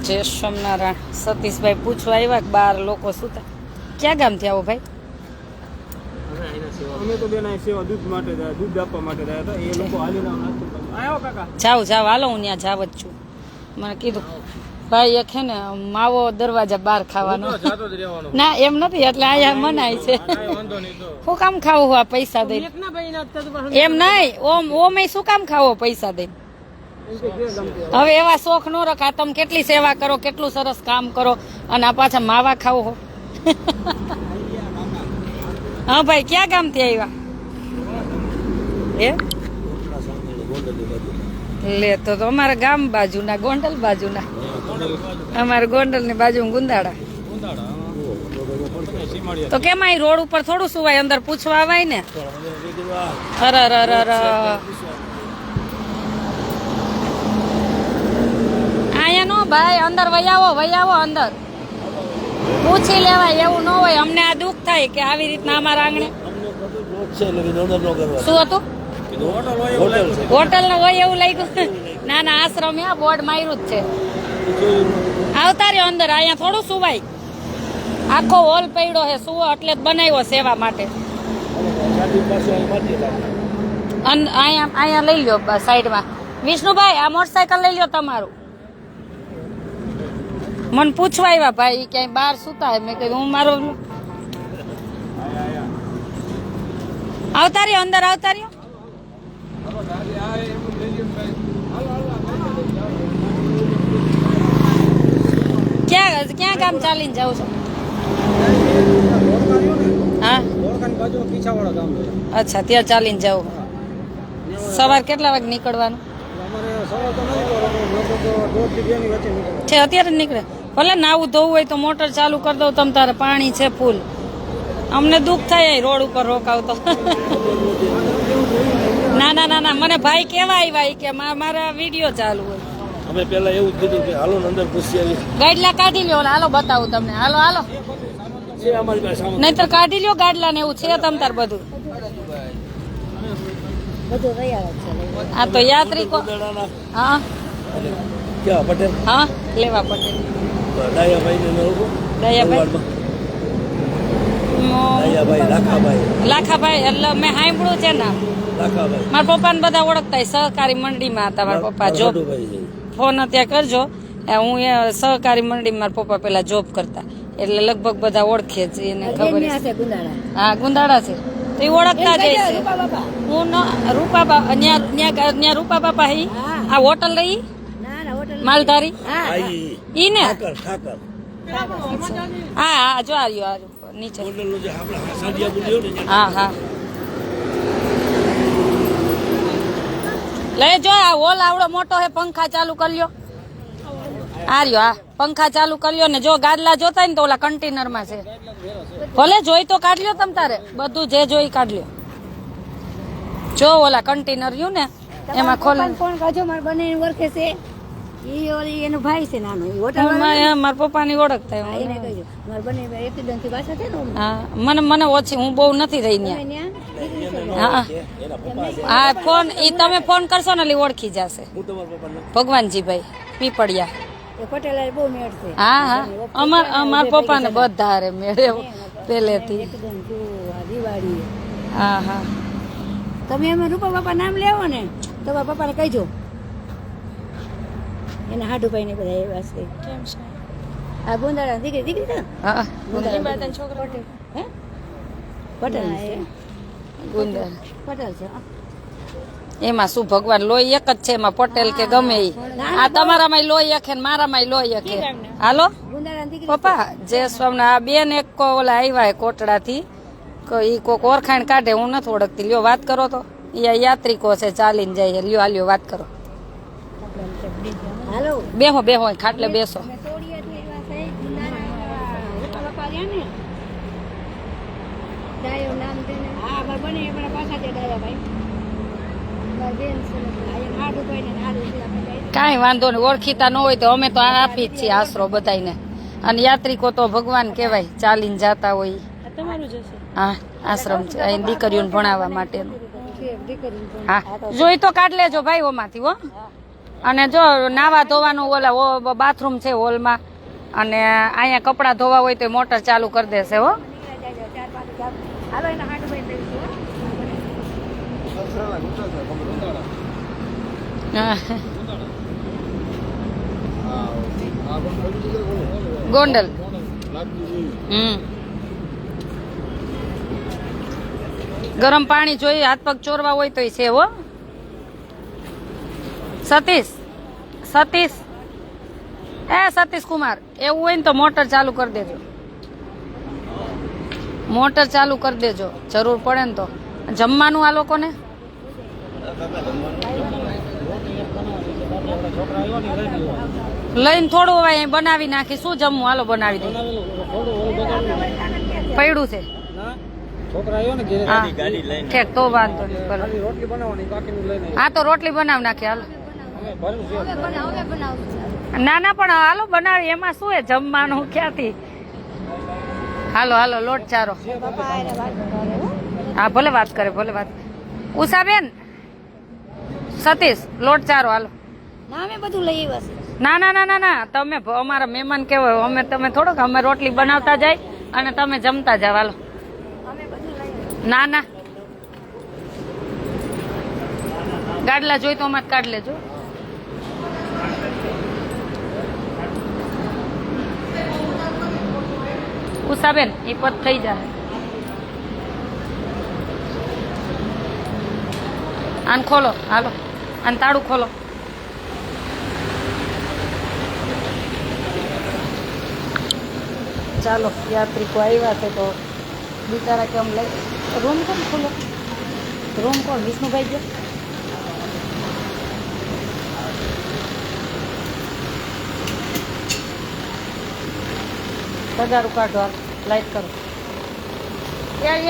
જય સોમનારાયણ સતીશભાઈ પૂછવા આવ્યા કે બાર લોકો સુતા ક્યાં ગામથી આવો ભાઈ? અમે તો બેન સેવા દૂધ માટે દૂધ આપવા માટે રહ્યા હતા એ લોકો હાલીને આવ્યો કાકા જાવ હાલો હું ત્યાં જાવ જ છું. મને કીધું ભાઈ એક છે ને માવો દરવાજા બહાર ખાવાનો ના એમ નથી એટલે અહીંયા મનાય છે. શું કામ ખાવું આ પૈસા દઈ? એમ નહીં ઓમ શું કામ ખાવો પૈસા દઈ? હવે એવા શોખ નો રખા. તમે કેટલી સેવા કરો, કેટલું સરસ કામ કરો અને આ પાછા માવા ખાવો હો. હા ભાઈ ક્યાં ગામથી આવ્યા? લે તો અમારા ગામ બાજુના ગોંડલ બાજુના. અમારે ગોંડલ ની બાજુ ગુંદાડા. તો કેમ અહીં રોડ ઉપર થોડું સુવાય, અંદર પૂછવા આવાય ને. અરે અહીંયા નો ભાઈ અંદર વૈયાવો અંદર પૂછી લેવાય એવું ન હોય. અમને આ દુઃખ થાય કે આવી રીતના અમારા આંગણે શું હતું હોટલ નો હોય એવું લાગ્યું. ના આશ્રમ બોર્ડ માર્યું જ છે. આવતા રહ્યો અંદર. અહીંયા થોડું સુવાય, આખો હોલ પડ્યો હે સુવો એટલે જ બનાવ્યો સેવા માટે. અહીંયા લઈ લ્યો સાઈડમાં. વિષ્ણુભાઈ આ મોટરસાયકલ લઈ લ્યો તમારું. મને પૂછવા આવ્યા ભાઈ ક્યાંય બહાર સુતા હે. મેં કીધું હું મારો આવતા રહ્યો અંદર આવતા રહ્યો. ક્યાં ગામ ચાલીને જાવ છો? હા અચ્છા ત્યાં ચાલીને જાવ. સવાર કેટલા વાગે નીકળવાનું છે? અત્યારે જ નીકળે. ભલે નાવું ધોવું હોય તો મોટર ચાલુ કરી દઉં તમ તારે. પાણી છે ફૂલ. અમને દુઃખ થાય રોડ ઉપર રોકાવતો. ના મને ભાઈ કેવા આવ્યા કે મારા વિડીયો ચાલુ હોય. અમે પેલા એવું કીધું કે હાલો અંદર પૂછી આવી. ગાડલા કાઢી લ્યો. હાલો બતાવું તમને. હાલો છે અમારી પાસે. નહીતર કાઢી લ્યો ગાડલા ને એવું છે તમ તાર બધું. આ તો યાત્રિકો. હા ક્યાં પટેલ? હા લેવા પટેલ. લાખાભાઈ એટલે મેં સાંભળ્યું છે નામ. મારા પપ્પા ને બધા ઓળખતા. સહકારી મંડળીમાં હતા મારા પપ્પા જોબ. ફોન અત્યારે કરજો. હું સહકારી મંડળીમાં મારા પપ્પા પેલા જોબ કરતા એટલે લગભગ બધા ઓળખે જ. એને ખબર હા ગુંદાડા છે તો એ ઓળખતા જ છે. હું રૂપા બાપા ત્યાં રૂપા બાપા હી આ હોટલ રહી માલધારી ઈ ને. હા જો આ નીચે. હા લઈ જો આ હોલ આવડો મોટો હે. પંખા ચાલુ કરી લ્યો. આ રહ્યો. હા પંખા ચાલુ કરી લ્યો ને જો ગાદલા જોતા ને તો ઓલા કન્ટેનર માં છે. ભલે જોઈ તો કાઢ લ્યો તમ તારે. બધું જે જોઈ કાઢ લ્યો. જો ઓલા કન્ટેનર રહ્યું ને એમાં ખોલ. ફોન કરજો મારા બને ઓળખે છે. ઈ ઓલી એનો ભાઈ છે નાનો. ઈ હોટલ મારા પપ્પાની ઓળખતા. એને કહેજો મારા બને એકદમ થી પાછા છે ને. હા મને ઓછી. હું બહુ નથી રહી ત્યાં. હા ફોન ઈ તમે ફોન કરશો ને એટલે ઓળખી જશે. ભગવાનજીભાઈ પીપળિયા. પટેલ બહુ મેળ છે. હા અમારા પપ્પા ને બધા રે મેળે પેલેથી. દિવાળી. હા તમે એમાં રૂપા બાપા નામ લેવો ને તમારા પપ્પાને કહેજો. એના હાડુભાઈ ને બધા એવા છે. કેમ છે આ ગુંદાળા દીકરી છે? હા છોકરો હે પટેલ છે. પટેલ છે. એમાં શું ભગવાન લોહી એક જ છે. એમાં પટેલ કે ગમે ઈ. આ તમારામાં લોહી એક ને મારામાં લોહી એક. હાલો પપ્પા જય સ્વામી. આ બેન એક ઓલા આવ્યા કોટડા થી. ઈ કોક ઓળખાણ કાઢે. હું નથી ઓળખતી. લ્યો વાત કરો તો. યાત્રિકો છે ચાલીને જાય. લ્યો હાલ્યો વાત કરો. બેહો ખાટલે બેસો. કાંઈ વાંધો નહીં. ઓળખીતા ન હોય તો અમે તો આપી જ છીએ આશરો બધાને. અને યાત્રિકો તો ભગવાન કહેવાય ચાલીને જાતા હોય. હા આશ્રમ છે અહીં દીકરીઓને ભણાવવા માટેનું. હા જોઈ તો કાઢ લેજો ભાઈ ઓમાંથી. હો અને જો નાવા ધોવાનું ઓલા બાથરૂમ છે હોલમાં, અને અહીંયા કપડાં ધોવા હોય તો મોટર ચાલુ કરી દેશે હો. હાલો એના હાથ ભાઈ લઈશું ગોંડલ. ગરમ પાણી જોઈએ, હાથ પગ ચોરવા હોય તો છે હો. સતીશ સતીશ કુમાર, એવું હોય ને તો મોટર ચાલુ કરી દેજો, મોટર ચાલુ કરી દેજો, જરૂર પડે ને તો. જમવાનું આ લોકોને લઈને થોડું હવે અહીં બનાવી નાખી. શું જમવું? હાલો બનાવી દે. પડ્યું છે ઠેક તો વાંધો નહીં. હા તો રોટલી બનાવી નાખી હાલો. ના ના પણ હાલો બનાવી, એમાં શું હે જમવાનું ક્યાંથી. હાલો હાલો લોટ ચારો. હા ભલે વાત કરે, ભલે વાત. ઉષાબેન સતીશ લોટ ચારો હાલો. ના અમે બધું લઈ આવ્યા છે. ના ના ના ના ના, તમે અમારા મહેમાન કેવાય, અમે તમે થોડોક, અમે રોટલી બનાવતા જાય અને તમે જમતા જાવ હાલો. અમે બધું લઈ આવ્યા. ના ના ગાડલા જોઈ તો અમારે કાઢ લેજો. ઉષાબેન એ પદ થઈ જાય. આને ખોલો હાલો, આને તાળું ખોલો. ચાલો યાત્રિકો આવ્યા છે તો બિચારા કેમ લઈ. રૂમ કોણ ખોલો? રૂમ કોણ? વિષ્ણુભાઈ ગયો. તગારું કાઢો, લાઈટ કરો.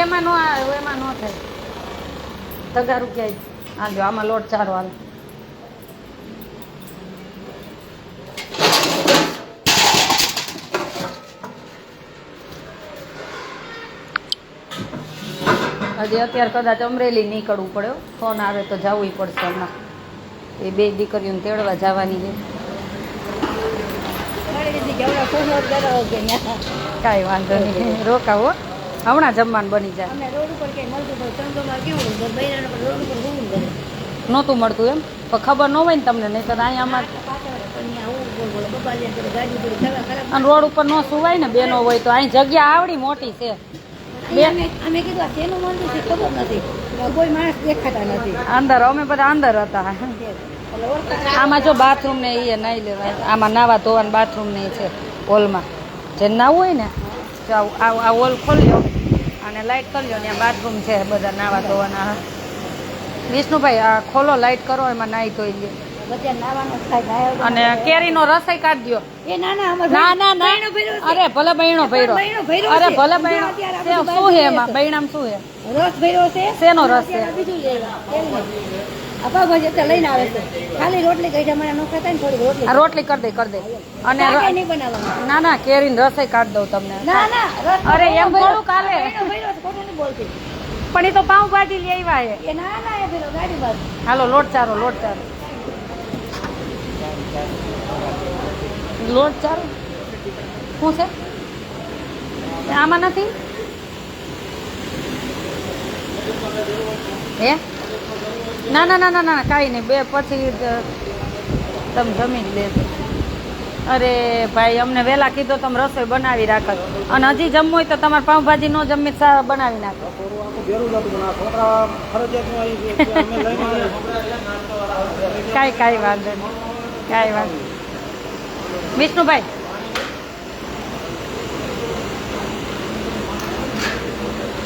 એમાં નો આવે, એમાં નો થાય. તગારું ક્યાંય હાલો, આમાં લોટ ચારો હાલ. હજી અત્યારે કદાચ અમરેલી નીકળવું પડે, ફોન આવે તો જવું પડશે હમણાં. એ બે દીકરીઓને તેડવા જવાની છે. કાંઈ વાંધો નહીં, રોકાવો, હમણાં જમવાનું બની જાય. નહોતું મળતું એમ પણ ખબર ન હોય ને તમને, નહીં તો અહીંયા અમારે અને રોડ ઉપર ન સુવાય ને બેનો હોય તો. અહીં જગ્યા આવડી મોટી છે. અમે કીધું આ શેનું મંદિર છે ખબર નથી, કોઈ માણસ દેખાતા નથી. અંદર અમે બધા અંદર હતા. આમાં જો બાથરૂમ ને એ નહીં લેવાય, આમાં નાવા ધોવાનું બાથરૂમ ને છે હોલમાં. જે નાવું હોય ને આ હોલ ખોલ્યો અને લાઈટ કરી લો, ત્યાં બાથરૂમ છે બધા નાવા ધોવાના. વિષ્ણુભાઈ આ ખોલો, લાઈટ કરો, એમાં નાહી ધોઈ લે. બધા નાવાનું થાય. અને કેરીનો રસાઈ કાઢ દો. એ ના ના ના ના અરે ભલે બહેણો ભર્યો, અરે ભલે બહેણો. શું છે એમાં બહેણામાં શું છે? રસ ભર્યો છે. શેનો રસ છે? બીજું આપા ભાજી તો લઈને આવે છે. ખાલી રોટલી કઈ જમાના નો ખાતા ને થોડી રોટલી. આ રોટલી કરી દે, કરી દે. અને નહીં બનાવવાનું. ના ના કેરીની રસાઈ કાઢ દઉં તમને. ના ના રસ અરે એમ થોડું કાલે, ભર્યો છે, ખોટું નહીં બોલતી. પણ એ તો પાઉંભાજી લઈ આવ્યા છે. એ ના ના એ ભર્યો ગાડી બાજુ. હાલો લોટ ચારો, લોટ ચારો, લોટ ચારો. શું છે આમાં? નથી હે? ના ના ના ના ના કાંઈ નહીં, બે પછી તમે જમી જ લેજો. અરે ભાઈ અમને વહેલા કીધો તમે રસોઈ બનાવી રાખો, અને હજી જમવું હોય તો તમારે પાઉંભાજી નો જમી બનાવી નાખો. કાંઈ વાંધો નહીં, કાંઈ વાંધો. વિષ્ણુભાઈ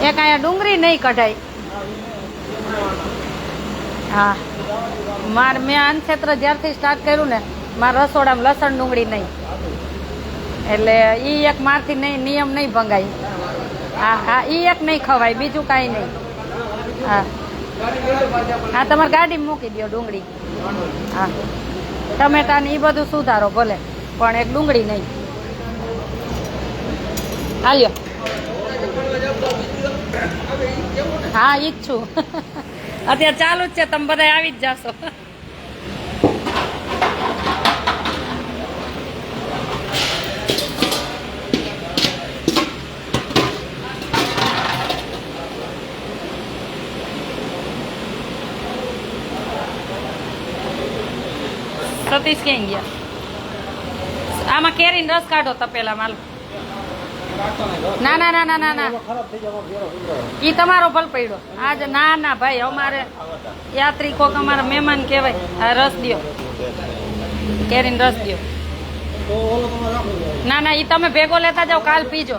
એક અહીંયા ડુંગળી નહીં કઢાઈ. હા મેં અનક્ષેત્ર જ્યારથી સ્ટાર્ટ કર્યું ને, મારા રસોડામાં લસણ ડુંગળી નહીં, એટલે એ એક મારથી નહીં નિયમ નહીં ભંગાય. હા હા એ એક નહીં ખવાય, બીજું કાંઈ નહીં. હા હા તમારે ગાડીમાં મૂકી દો ડુંગળી. હા ટમેટા ને એ બધું સુધારો ભલે, પણ એક ડુંગળી નહીં. હાલ્યો. હા ઈ જ છું અત્યારે ચાલુ જ છે, તમે બધા આવી જ જાશો. સતીશ ક્યાંય ગયા? આમાં કેરીનો રસ કાઢો તપેલા માલ. ના ના ના ના ના ના ઈ તમારો ભલ પડ્યો આજ. ના ના ભાઈ અમારે યાત્રિકો અમારા મહેમાન કહેવાય. આ રસ દ્યો, કેરીનો રસ દ્યો. ના ના ઈ તમે ભેગો લેતા જાઓ, કાલ પીજો.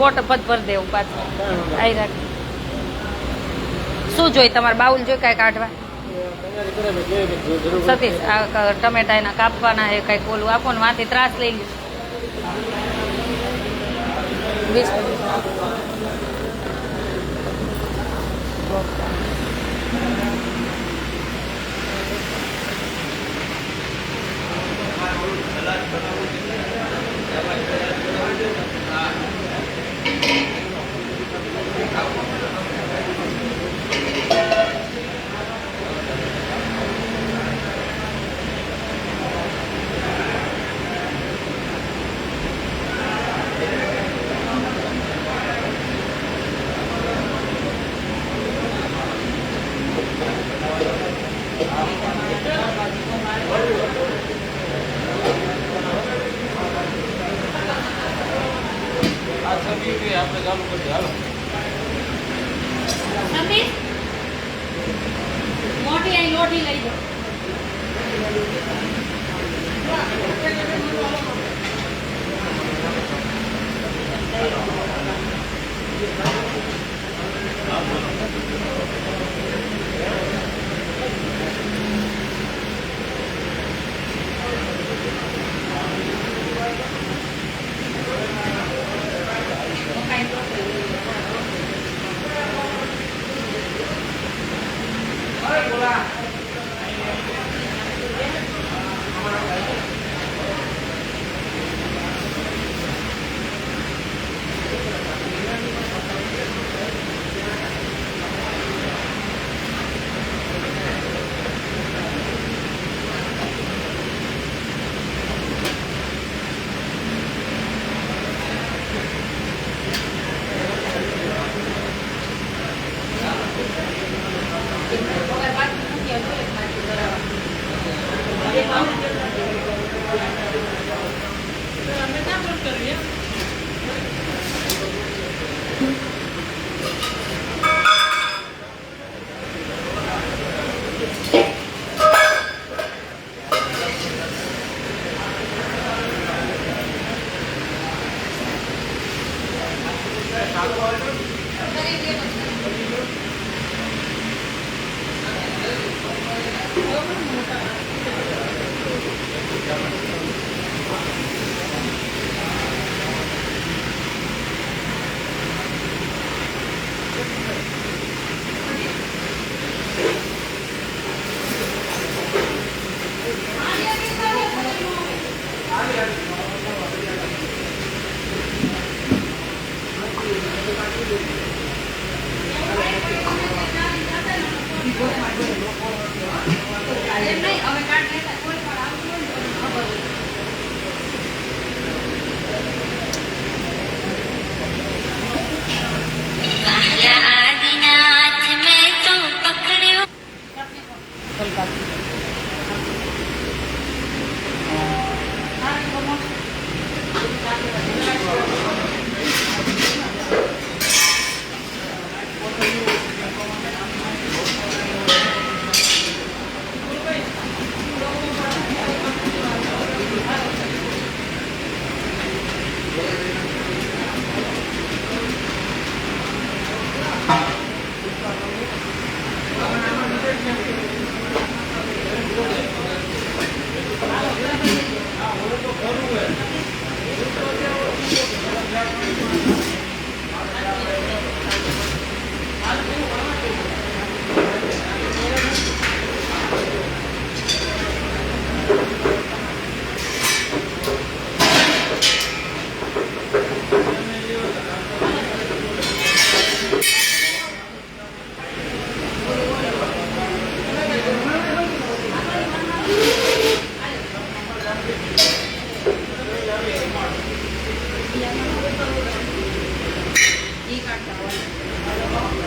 બોટ પદ ભર દેવું પાછું. આઈ રાખ. શું જોઈ તમારે? બાઉલ જોઈ કાંઈ કાઢવા? સતીશ આ ટમેટા એના કાપવાના એ કઈક ઓલું આપો ને, માંથી ત્રાસ લઈ લ્યો. 我地来着。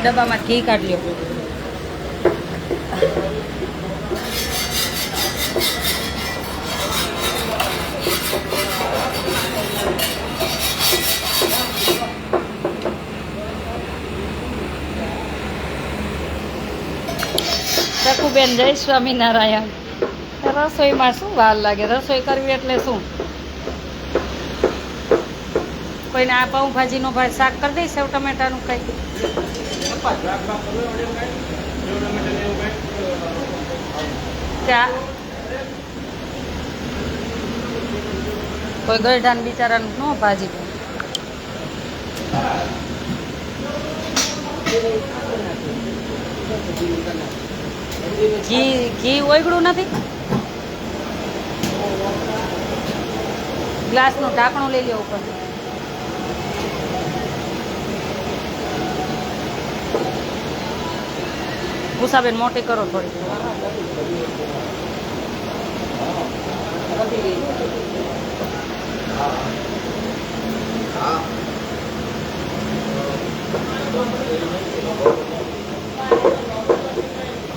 ડબ્બામાં ઘી કાઢ લ્યો. શકુબેન જય સ્વામિનારાયણ. રસોઈમાં શું વાર લાગે? રસોઈ કરવી એટલે શું? કોઈને આ પાઉંભાજીનો ભાઈ શાક કરી દઈ સેવ ટમેટાનું કંઈ? ત્યાં કોઈ ગરઢાન બિચારાનું ન ભાજી ઘી ઓગળું નથી. ગ્લાસનું ઢાંકણું લઈ લો ઉપર. ઉષાબેન મોટી કરો થોડી.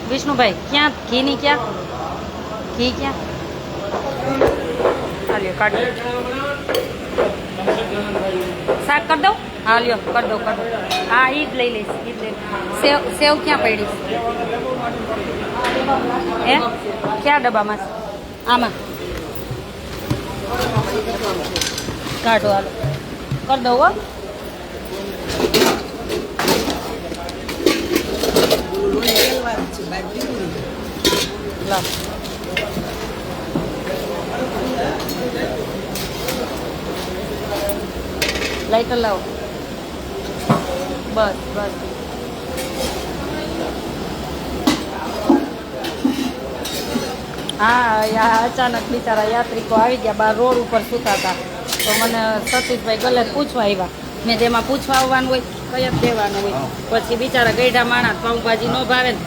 વિષ્ણુભાઈ ક્યાં ઘીની ક્યાં ઘી ક્યાં? હા લ્યો કાઢી શાક કરી દઉં. હા લ્યો કરી દઉં હા ઈ જ લઈ લઈશ ઈ જ લઈ. સેવ ક્યાં પડી? હે ક્યાં ડબ્બામાં છે? આમાં કાઢો હાલો કરી દઉં. હો લા લાઈટર લાવો. બસ બસ હા અચાનક બિચારા યાત્રિકો આવી ગયા. બાર રોડ ઉપર સૂતા હતા તો મને સતીશભાઈ ગલે પૂછવા આવ્યા. મેં જેમાં પૂછવા આવવાનું હોય કઈ જ દેવાનું હોય. પછી બિચારા ગઈઢા માણસ પાઉંભાજી ન ભાવે ને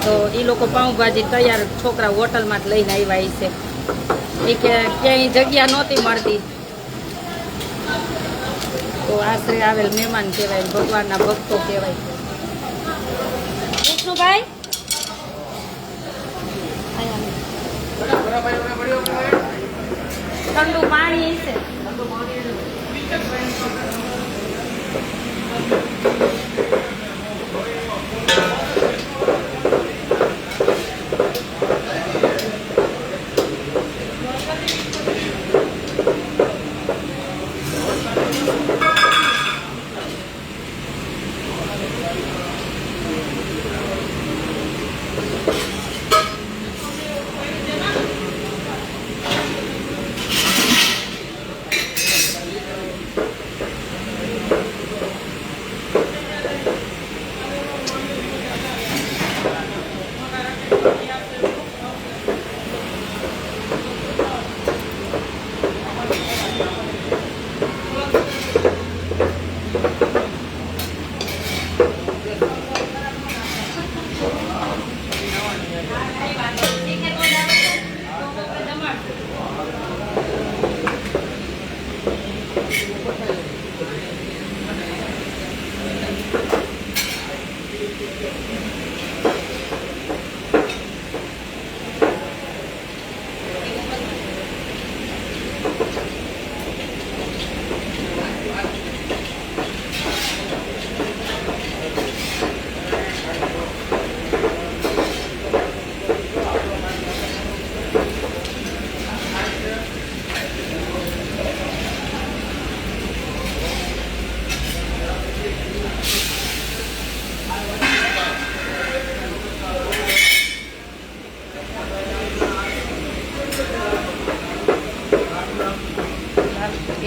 તો એ લોકો પાઉંભાજી તૈયાર છોકરા હોટલમાં જ લઈને આવ્યા છે. એ કે ક્યાંય જગ્યા નહોતી મળતી તો આશરે આવેલ મહેમાન કહેવાય, ભગવાનના ભક્તો કહેવાય. વિષ્ણુભાઈ ઠંડુ પાણી છે.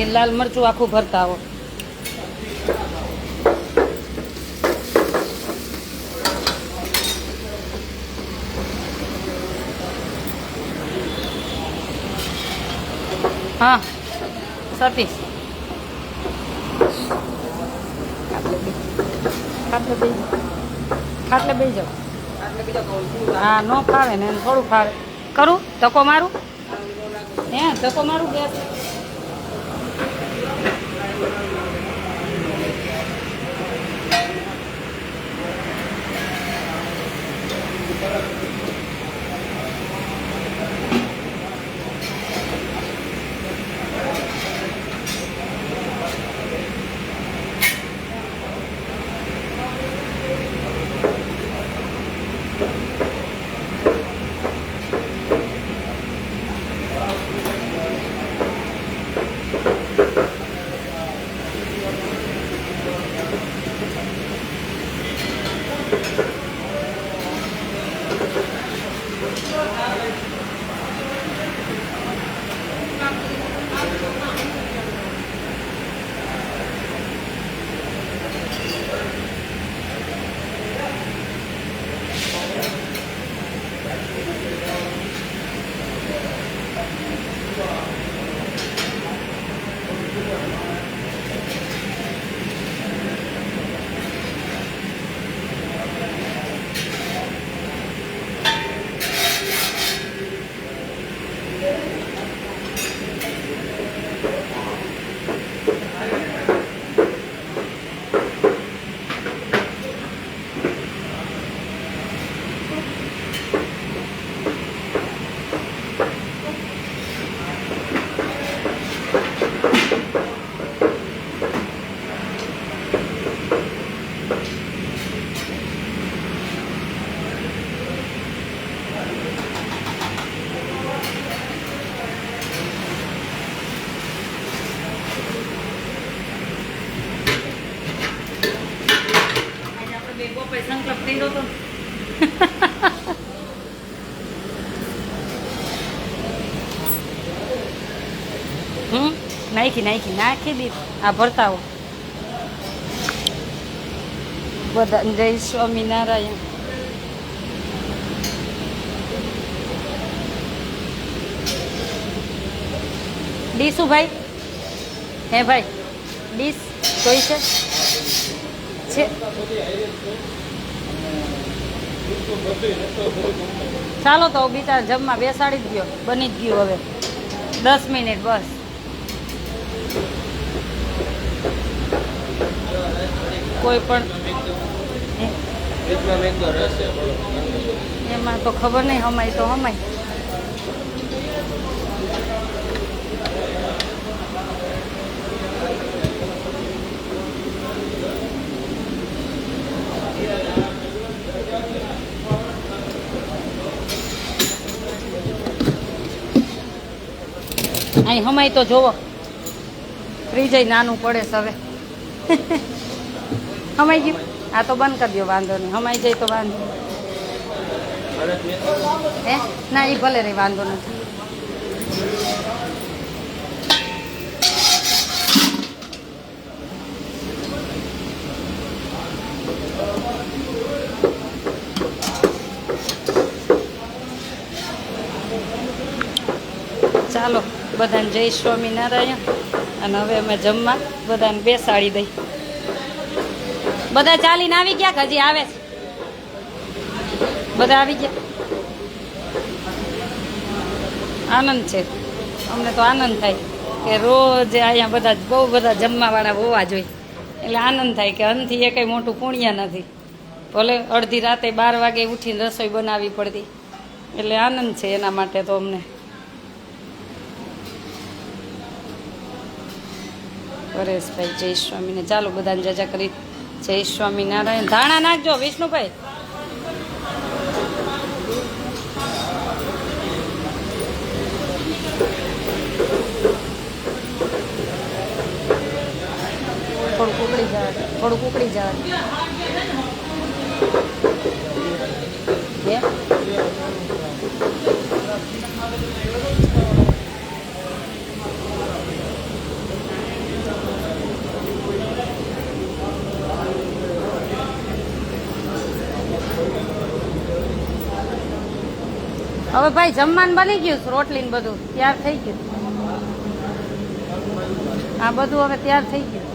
એ લાલ મરચું આખું ભરતા આવો. હા સતીશ ખાટલે બે જાઓ. હા ન ફાવે ને થોડું ફાવે. કરું ધક્કો મારું? હે ધક્કો મારું ગેસ? સંકલ્પ કર્યો તો નાખી દીધું આ ભરતાઓ બધા. જય સ્વામિનારાયણ. ડીશું ભાઈ, હે ભાઈ ડીશ કોઈ છે? ચાલો તો બીજા જમવા બેસાડી જ ગયો, બની જ ગયું. હવે 10 મિનિટ બસ. કોઈ પણ એમાં તો ખબર નહીં, હમાય તો હમાય. અહીં હમાય તો જોવો, ફ્રીજ નાનું પડે છે હવે. હમાઈ ગયું? આ તો બંધ કરી દો, વાંધો નહીં. હમાઈ જાય તો વાંધો હે ના, એ ભલે રહી, વાંધો નથી. ચાલો બધાને જય સ્વામિનારાયણ. અને હવે અમે જમવા બધાને બેસાડી દઈ. બધા ચાલીને આવી ગયા કે હજી આવે છે? બધા આવી ગયા. આનંદ છે, અમને તો આનંદ થાય કે રોજ અહીંયા બધા બહુ બધા જમવાવાળા હોવા જોઈએ. એટલે આનંદ થાય કે અનથી એ કંઈ મોટું પુણ્ય નથી. ભલે અડધી રાતે 12 વાગે ઉઠીને રસોઈ બનાવવી પડતી, એટલે આનંદ છે એના માટે તો અમને. પરેશભાઈ જય સ્વામીને. ચાલો બધાને જજા કરી જય સ્વામિનારાયણ. ધાણા નાખજો વિષ્ણુભાઈ. થોડુંક ઉકળી જવા, થોડુંક ઉકળી જવા. હવે ભાઈ જમવાનું બની ગયું, રોટલી ને બધું તૈયાર થઈ ગયું. આ બધું હવે તૈયાર થઈ ગયું.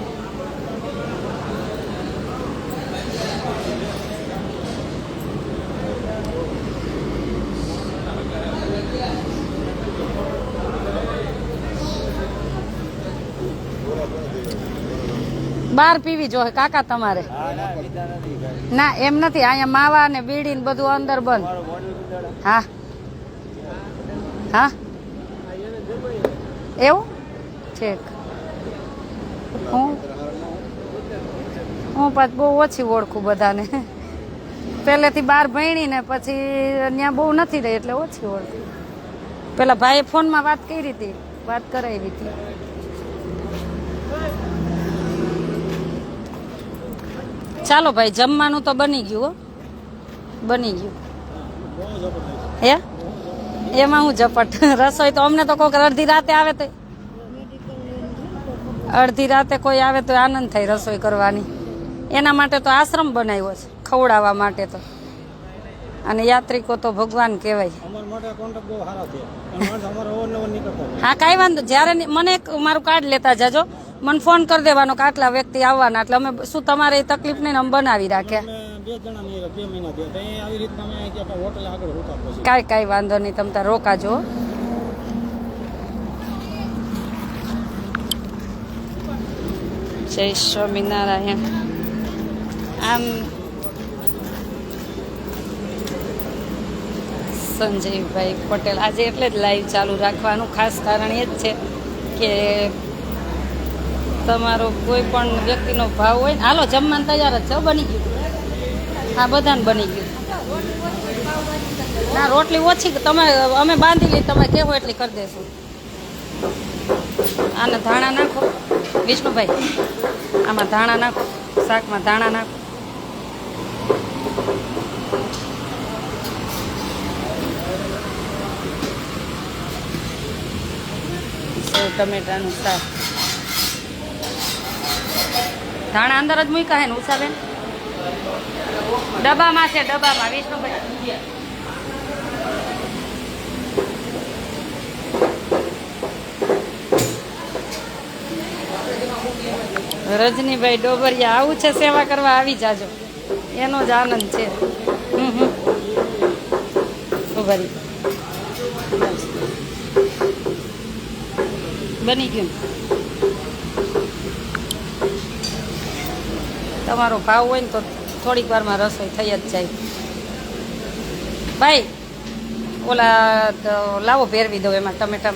બહાર પીવી જોઈએ કાકા તમારે? ના એમ નથી, અહીંયા માવા ને બીડી ને બધું અંદર બંધ. હા હા એવું ઠીક. હું પાછું બહુ ઓછી ઓળખું બધાને. પહેલેથી બહાર ભણી ને પછી ત્યાં બહુ નથી રહી એટલે ઓછી ઓળખું. પેલા ભાઈએ ફોનમાં વાત કરી હતી, વાત કરાવી હતી. ચાલો ભાઈ જમવાનું તો બની ગયું હો, બની ગયું. હે એમાં હું ઝપટ રસોઈ તો અમને તો કોઈક અડધી રાતે આવે તો અડધી રાતે કોઈ આવે તો આનંદ થાય રસોઈ કરવાની. એના માટે તો આશ્રમ બનાવ્યો છે ખવડાવવા માટે તો. અને યાત્રિકો તો ભગવાન કહેવાય. હા કાંઈ વાંધો, જ્યારે મને મારું કાર્ડ લેતા જાજો, મને ફોન કરી દેવાનો કે આટલા વ્યક્તિ આવવાના, એટલે અમે શું તમારે એ તકલીફ નહીં, અમે બનાવી રાખ્યા. કાંઈ વાંધો નહીં, તમે તાર રોકાજો. જય સ્વામિનારાયણ. આમ સંજયભાઈ પટેલ આજે એટલે જ લાઈવ ચાલુ રાખવાનું ખાસ કારણ એ જ છે કે તમારો કોઈ પણ વ્યક્તિનો ભાવ હોય ને. હાલો જમવાનું તૈયાર જ છે, બની ગયું. હા બધાને બની ગયું. ના રોટલી ઓછી તમે અમે બાંધી લીધી, તમે કહેવો એટલી કરી દઈશું. આને ધાણા નાખો વિષ્ણુભાઈ, આમાં ધાણા નાખો, શાકમાં ધાણા નાખો. ટમેટાનું શાક, ધાણા અંદર જ મૂક્યા હે ને ઉષાબેન? ડબ્બામાં છે, ડબ્બામાં વિષ્ણુભાઈ. રજનીભાઈ ડોબરિયા આવું છે, સેવા કરવા આવી જાજો, એનો જ આનંદ છે. ઉભારી બની ગયું. તમારો ભાવ હોય ને તો થોડીક વારમાં રસોઈ થઈ જ જાય. ભાઈ ઓલા લાવો ભેરવી દો એમાં ટમેટા.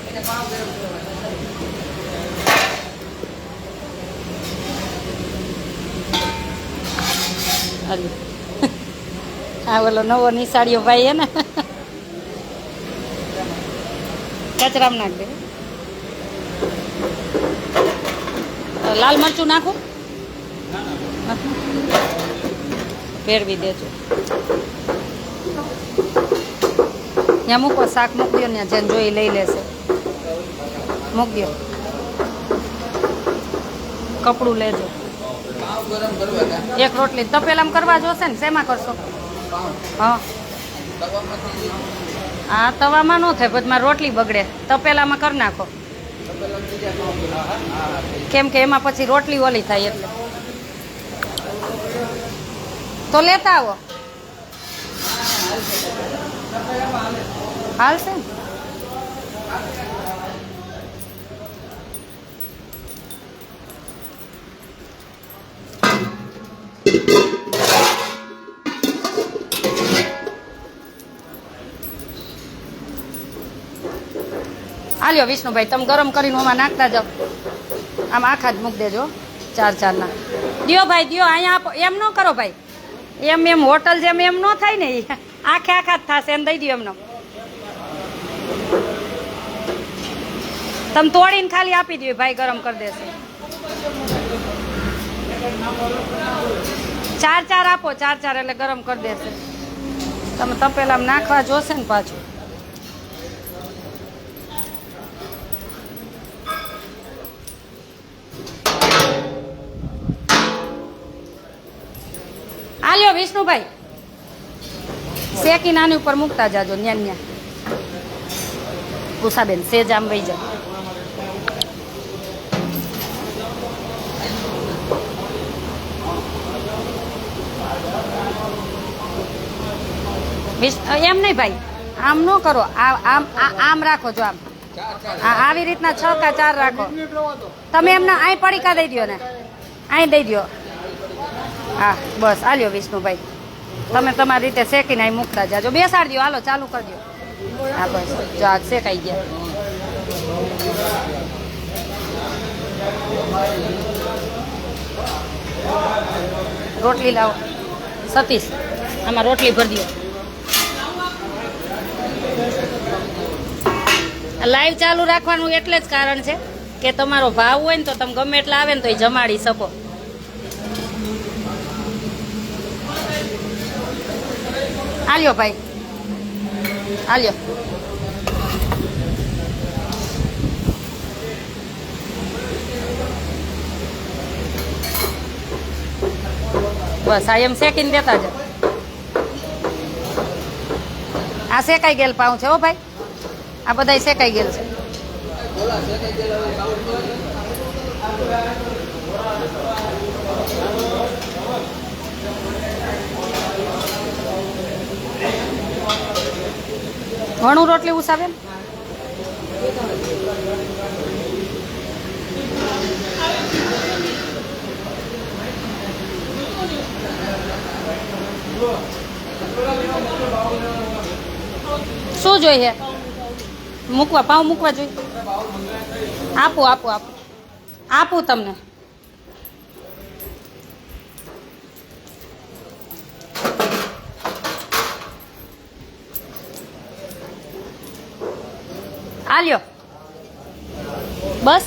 હા ઓલો નવો નિશાળીઓ ભાઈ હે ને, કચરામાં નાખ દે. લાલ મરચું નાખું, ફેરવી દેજો. ત્યાં મૂકો, શાક મૂકી દો, ત્યાં જેને જોઈ લઈ લેશે. મૂકી દો, કપડું લેજો. એક રોટલી તપેલામાં કરવા જોશે ને, શેમાં કરશો? હા હા તવામાં ન થાય, પછી મારી રોટલી બગડે. તપેલામાં કરી નાખો, કેમ કે એમાં પછી રોટલી ઓલી થાય. એટલે તો લેતા આવો, હાલશે ને? હાલ્યો વિષ્ણુભાઈ, તમે ગરમ કરીને આમાં નાખતા જાઓ. આમ આખા જ મૂકી દેજો, 4 ના. દ્યો ભાઈ દ્યો, અહીંયા આપો. એમ ન કરો ભાઈ, એમ હોટલ જેમ એમ ન થાય ને, આખે આખા જ થશે. એમ દઈ દો એમનો. તમે તોડીને ખાલી આપી દો, ભાઈ ગરમ કરી દેશે. 4 આપો, 4 એટલે ગરમ કરી દેશે. તમે તપેલામાં નાખવા જોશે ને પાછું. હાલ્યો વિષ્ણુભાઈ, શેકી નાની ઉપર મૂકતા જાજો. ન્યા ઉષાબેન સેજ આમ વહી જાય. એમ નહીં ભાઈ, આમ ન કરો, આમ રાખો. જો આમ આવી રીતના 6 કે 4 રાખો. તમે એમના અહીં પડીકા દઈ દો ને, અહીં દઈ દો. હા બસ. આલ્યો વિષ્ણુભાઈ, તમે તમારી રીતે શેકીને અહીં મૂકતા જાજો. બેસાડ દો, હાલો ચાલુ કરી દો. હા બસ જો આ શેકાઈ ગયા. રોટલી લાવો સતીશ, આમાં રોટલી ભરી દો. લાઈવ ચાલુ રાખવાનું એટલે જ કારણ છે કે તમારો ભાવ હોય ને તો તમે ગમે એટલા આવે ને તો એ જમાડી શકો. આલ્યો ભાઈ, આલ્યો. બસ આ એમ શેકીને દેતા જ. આ શેકાઈ ગયેલ પાઉં છે હો ભાઈ, આ બધા શેકાઈ ગયેલ છે. ઘણું રોટલી ઉસાવે ને શું જોઈએ મૂકવા પાઉં મૂકવા જોઈએ. આપું આપું આપું આપું તમને. આ લ્યો બસ.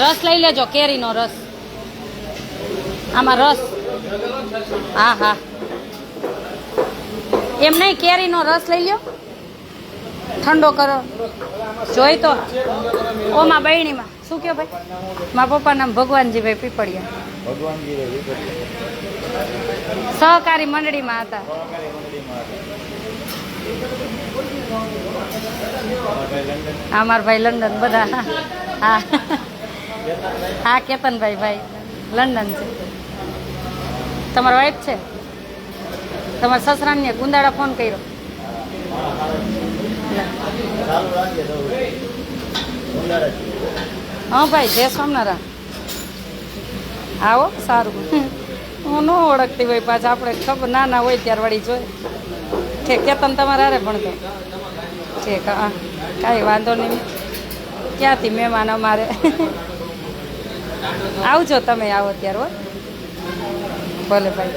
રસ લઈ લેજો, કેરીનો રસ. આમાં રસ, હા હા એમ નહીં, કેરીનો રસ લઈ લ્યો, ઠંડો કરો. જોઈ તો ઓમાં બહેણીમાં શું કયો ભાઈ? મારા પપ્પા નામ ભગવાનજીભાઈ પીપળિયા, સહકારી મંડળીમાં હતા. હા મારા ભાઈ લંડન બધા. હા હા કેતનભાઈ ભાઈ લંડન છે. તમારા વાઈફ છે? તમારા સસરાને ગુંદાળા ફોન કર્યો? હા ભાઈ જય સ્વામિનારાયણ. આવો સારું. હું ન ઓળખતી હોય પાછા, આપણે ખબર નાના હોય ત્યાર વળી જોઈએ. ઠીક કેતન તમારા હારે ભણતો? ઠીક હા કાંઈ વાંધો નહીં. ક્યાંથી મહેમાન અમારે. આવજો તમે, આવો ત્યારે હો. ભલે ભાઈ.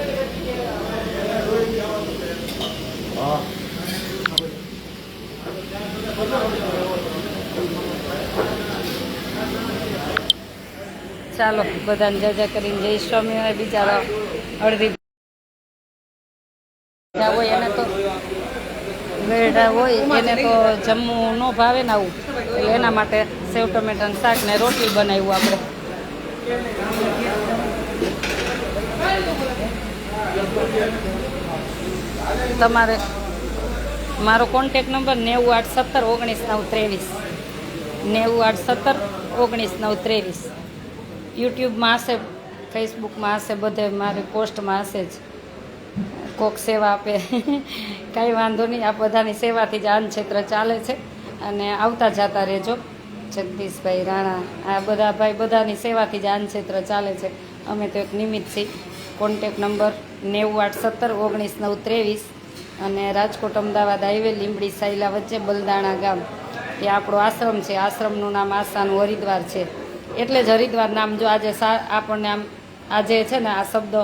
ચાલો બધાને જજા કરીને જય સ્વામિનારાયણ. બિચારા અડધી હોય એને તો વેડા હોય એને તો જમવું ન ભાવે ને આવું, એટલે એના માટે સેવ ટમેટાનું શાક ને રોટલી બનાવ્યું આપણે. તમારે મારો કોન્ટેક નંબર 981719 923 981719 યુટ્યુબમાં હશે, ફેસબુકમાં હશે, બધે મારી પોસ્ટમાં હશે જ. કોક સેવા આપે કાંઈ વાંધો નહીં, આ બધાની સેવાથી જ આ ક્ષેત્ર ચાલે છે. અને આવતા જતા રહેજો. જગદીશભાઈ રાણા, આ બધા ભાઈ બધાની સેવાથી જ આ ક્ષેત્ર ચાલે છે. અમે તો એક નિમિત્ત છીએ. કોન્ટેક નંબર 981719 અને રાજકોટ અમદાવાદ હાઈવે લીંબડી સાયલા વચ્ચે બલદાણા ગામ, એ આપણો આશ્રમ છે. આશ્રમનું નામ આસાનું હરિદ્વાર છે. એટલે જ હરિદ્વાર નામ જો આજે આપણને આમ આજે છે ને આ શબ્દ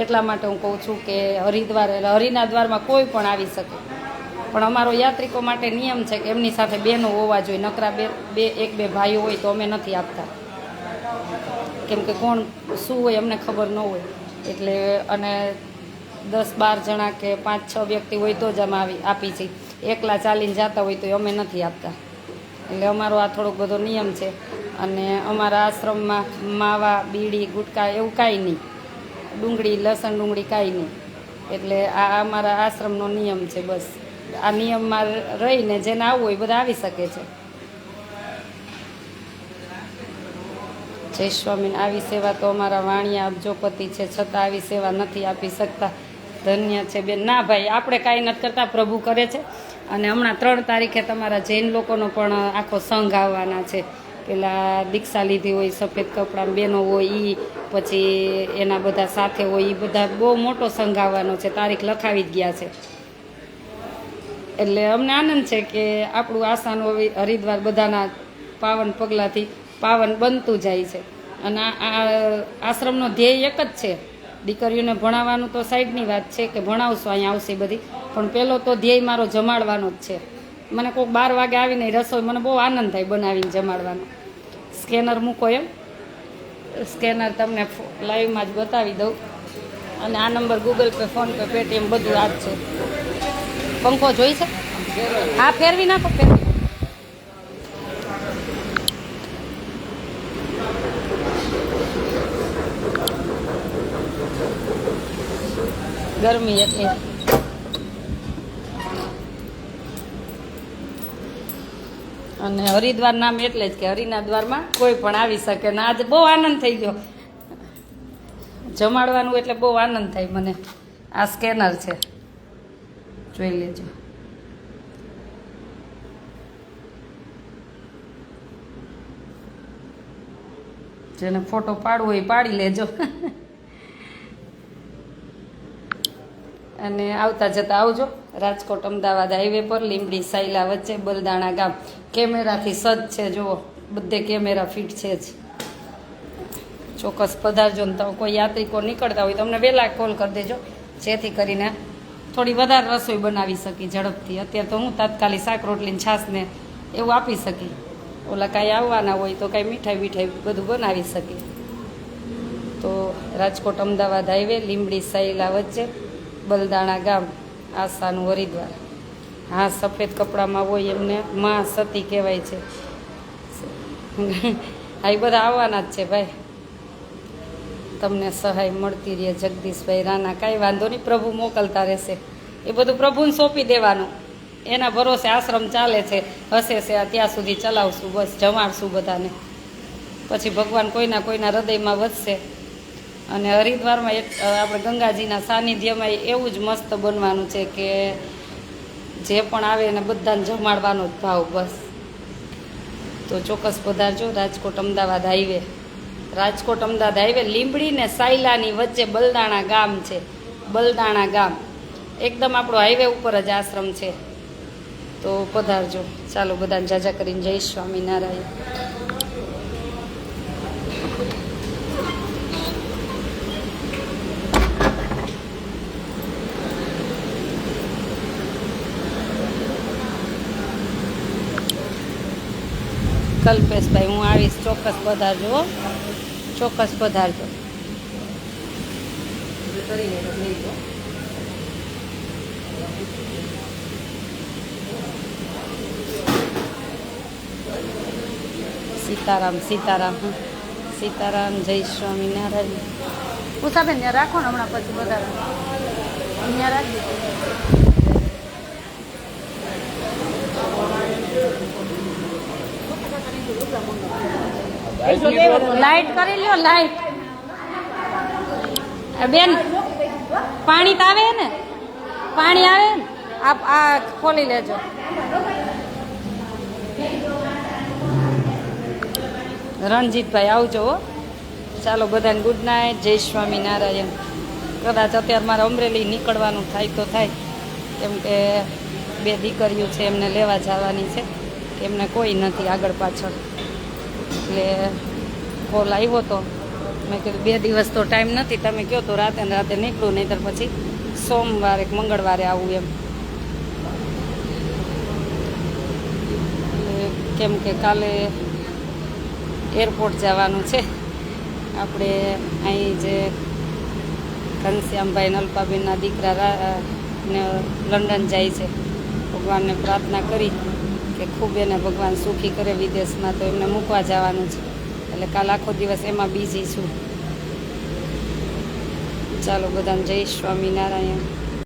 એટલા માટે હું કહું છું કે હરિદ્વાર એટલે હરિના દ્વારમાં કોઈ પણ આવી શકે. પણ અમારો યાત્રિકો માટે નિયમ છે કે એમની સાથે બહેનો હોવા જોઈએ. નકરા એક બે ભાઈઓ હોય તો અમે નથી આપતા, કેમ કે કોણ શું હોય અમને ખબર ન હોય. એટલે અને 10-12 જણા કે 5-6 વ્યક્તિ હોય તો જ અમે આપી છીએ. એકલા ચાલીને જતા હોય તો અમે નથી આપતા. એટલે અમારો આ થોડોક બધો નિયમ છે. અને અમારા આશ્રમમાં માવા, બીડી, ગુટકા એવું કાંઈ નહીં, ડુંગળી, લસણ ડુંગળી કાંઈ નહીં. એટલે આ અમારા આશ્રમનો નિયમ છે. બસ આ નિયમમાં રહીને જેને આવવું હોય બધા આવી શકે છે. જય સ્વામી. આવી સેવા તો અમારા વાણિયા અબજોપતિ છે, છતાં આવી સેવા નથી આપી શકતા. ધન્ય છે બેન. ના ભાઈ આપણે કાંઈ નથી કરતા, પ્રભુ કરે છે. અને હમણાં 3 તારીખે તમારા જૈન લોકોનો પણ આખો સંઘ આવવાના છે. પેલા દીક્ષા લીધી હોય, સફેદ કપડાં બહેનો હોય એ, પછી એના બધા સાથે હોય એ બધા બહુ મોટો સંઘ આવવાનો છે. તારીખ લખાવી જ ગયા છે. એટલે અમને આનંદ છે કે આપણું આસાનું હરિદ્વાર બધાના પાવન પગલાંથી પાવન બનતું જાય છે. અને આ આશ્રમનો ધ્યેય એક જ છે, દીકરીઓને ભણાવવાનું તો સાઈડની વાત છે કે ભણાવશો અહીંયા આવશે બધી, પણ પહેલો તો ધ્યેય મારો જમાડવાનો જ છે. મને કોઈક 12 વાગે આવીને રસોઈ મને બહુ આનંદ થાય બનાવીને જમાડવાનો. સ્કેનર મૂકો એમ, સ્કેનર તમને લાઈવમાં જ બતાવી દઉં. અને આ number Google pay, phone pay, Paytm બધું આ જ છે. પંખો જોઈ છે? હા, ફેરવી નાખો, ફેરવી. ગરમી એટલે અને હરિદ્વાર નામ એટલે જ કે હરિના દ્વારમાં કોઈ પણ આવી શકે ને આજે બહુ આનંદ થઈ ગયો જમાડવાનું, એટલે બહુ આનંદ થાય મને. આ સ્કેનર છે, જોઈ લેજો. જેને ફોટો પાડવો હોય પાડી લેજો. અને આવતા જતા આવજો. રાજકોટ અમદાવાદ હાઈવે પર લીંબડી સાયલા વચ્ચે બલદાણા ગામ. કેમેરાથી સજ્જ છે, જુઓ બધે કેમેરા ફિટ છે જ. ચોક્કસ પધારજો ને. તો કોઈ યાત્રિકો નીકળતા હોય તમને વહેલા કોલ કરી દેજો, જેથી કરીને થોડી વધારે રસોઈ બનાવી શકી ઝડપથી. અત્યારે તો હું તાત્કાલિક શાક રોટલીને છાશને એવું આપી શકી. ઓલા કાંઈ આવવાના હોય તો કાંઈ મીઠાઈ બધું બનાવી શકી. તો રાજકોટ અમદાવાદ હાઈવે લીંબડી સાયલા વચ્ચે બલદાણા ગામ, આશાનું હરિદ્વાર. હા, સફેદ કપડામાં હોય એમને માં સતી કહેવાય છે. હા, એ બધા આવવાના જ છે ભાઈ. તમને સહાય મળતી રહે. જગદીશભાઈ રાણા, કાંઈ વાંધો નહીં, પ્રભુ મોકલતા રહેશે. એ બધું પ્રભુને સોંપી દેવાનું. એના ભરોસે આશ્રમ ચાલે છે, હશે છે ત્યાં સુધી ચલાવશું, બસ જમાડશું બધાને. પછી ભગવાન કોઈના હૃદયમાં વધશે. અને હરિદ્વારમાં આપણે ગંગાજીના સાનિધ્યમાં એવું જ મસ્ત બનવાનું છે કે જે પણ આવે એને બધાને જમાડવાનો જ ભાવ, બસ. તો ચોક્કસ પધારજો. રાજકોટ અમદાવાદ હાઈવે, રાજકોટ અમદાવાદ હાઈવે લીંબડી ને સાયલાની વચ્ચે બલદાણા ગામ છે. બલદાણા ગામ એકદમ આપણો હાઈવે ઉપર જ આશ્રમ છે. તો પધારજો. ચાલો બધાને જાજા કરીને જય સ્વામિનારાયણ. કલ્પેશભાઈ, હું આવીશ, ચોક્કસ પધારજો, ચોક્કસ પધારજો. સીતારામ સીતારામ સીતારામ, જય સ્વામિનારાયણ. ઉષાબેન ત્યાં રાખો ને, હમણાં પછી બધા અહીંયા રાખજો. લાઈટ કરી લ્યો, લાઈટ. બેન પાણી તો આવે ને, પાણી આવે ને, આ ખોલી લેજો. રણજીતભાઈ આવજો. ચાલો બધાને ગુડ નાઇટ, જય સ્વામિનારાયણ. કદાચ અત્યારે મારે અમરેલી નીકળવાનું થાય તો થાય, કેમ કે 2 દીકરીઓ છે, એમને લેવા જવાની છે. એમને કોઈ નથી આગળ પાછળ, એટલે કોલ આવ્યો તો મેં કીધું 2 દિવસ તો ટાઈમ નથી, તમે કહો તો રાતે ને રાતે નીકળું, નહીંતર પછી સોમવારે કે મંગળવારે આવું એમ. કેમ કે કાલે એરપોર્ટ જવાનું છે આપણે. અહીં જે ઘનશ્યામભાઈ નલપાબેનના દીકરા ને લંડન જાય છે. ભગવાનને પ્રાર્થના કરી કે ખૂબ એને ભગવાન સુખી કરે વિદેશમાં, તો એમને મૂકવા જવાનું છે. એટલે કાલ આખો દિવસ એમાં બિઝી છું. ચાલો બધાને જય સ્વામિનારાયણ.